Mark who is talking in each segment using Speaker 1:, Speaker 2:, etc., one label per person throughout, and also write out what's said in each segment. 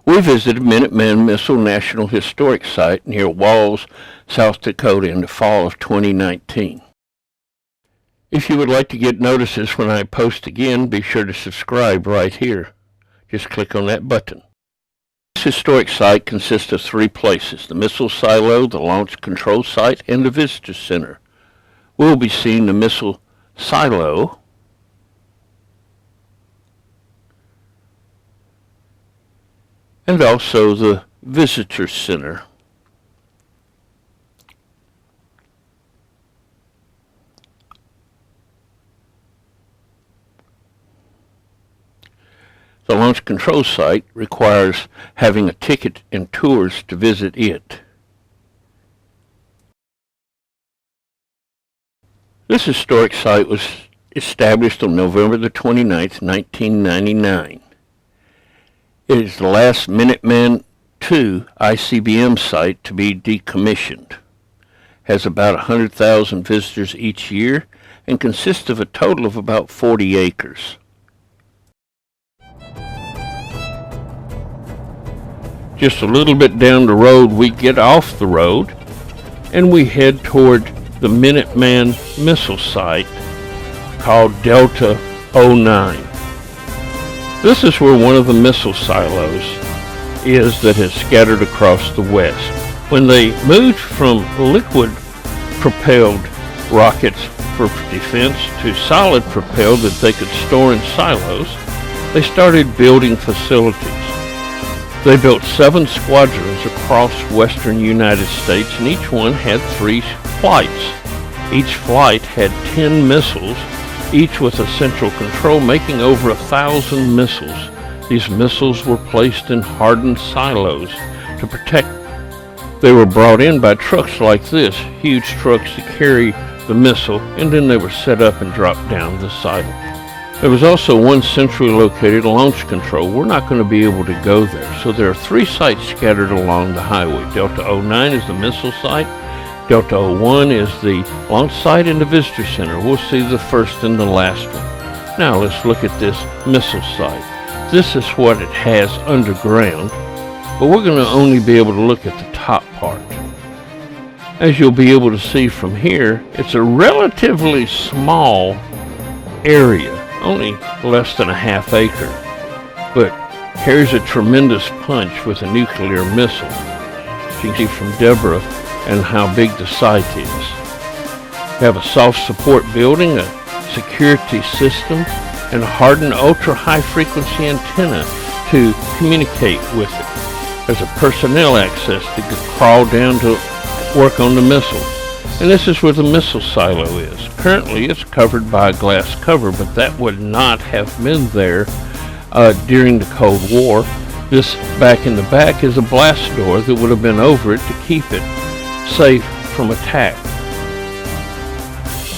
Speaker 1: We visited Minute Man Missile National Historic Site near Walls, South Dakota in the fall of 2019. If you would like to get notices when I post again, be sure to subscribe right here. Just click on that button. This historic site consists of 3 places: the missile silo, the launch control site, and the visitor center. We'll be seeing the missile silo and also the visitor center. The launch control site requires having a ticket and tours to visit it. This historic site was established on November the 29th, 1999. It is the last Minute Man II ICBM site to be decommissioned. Has about 100,000 visitors each year and consists of a total of about 40 acres. Just a little bit down the road, we get off the road and we head toward the Minute Man missile site called Delta 09. This is where one of the missile silos is that has scattered across the west. When they moved from liquid-propelled rockets for defense to solid-propelled that they could store in silos, they started building facilities. They built 7 squadrons across western United States, and each one had 3 flights. Each flight had 10 missiles, each with a central control, making over 1,000 missiles. These missiles were placed in hardened silos to protect. They were brought in by trucks like this, huge trucks to carry the missile, and then they were set up and dropped down the silo. There was also one centrally located launch control. We're not going to be able to go there, so there are 3 sites scattered along the highway. Delta 09 is the missile site, Delta 01 is the launch site, and the visitor center. We'll see the first and the last one. Now let's look at this missile site. This is what it has underground, but we're going to only be able to look at the top part. As you'll be able to see from here, it's a relatively small area, only less than a ½ acre, but carries a tremendous punch with a nuclear missile. You can see from Deborah and how big the site is. We have a soft support building, a security system, and a hardened ultra-high frequency antenna to communicate with it. There's a personnel access to crawl down to work on the missile. And this is where the missile silo is. Currently it's covered by a glass cover, but that would not have been there during the Cold War. This back in the back is a blast door that would have been over it to keep it safe from attack.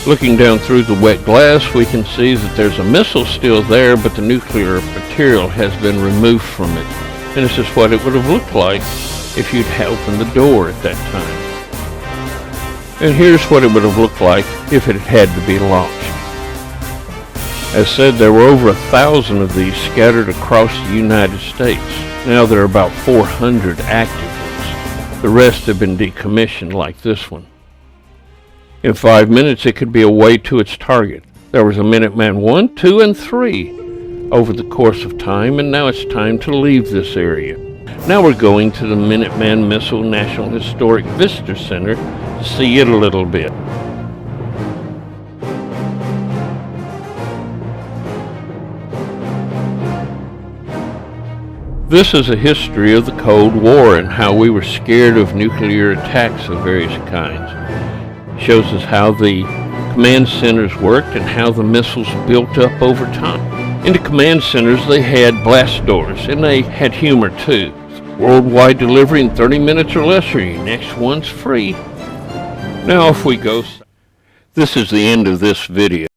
Speaker 1: Looking down through the wet glass, we can see that there's a missile still there, but the nuclear material has been removed from it. And this is what it would have looked like if you'd opened the door at that time. And here's what it would have looked like if it had to be launched. As said, there were over 1,000 of these scattered across the United States. Now there are about 400 active ones. The rest have been decommissioned, like this one. In 5 minutes, it could be away to its target. There was a Minute Man I, II, and III over the course of time, and now it's time to leave this area. Now we're going to the Minute Man Missile National Historic Visitor Center to see it a little bit. This is a history of the Cold War and how we were scared of nuclear attacks of various kinds. It shows us how the command centers worked and how the missiles built up over time. In the command centers, they had blast doors, and they had humor too. Worldwide delivery in 30 minutes or less, or your next one's free. Now if we go, this is the end of this video.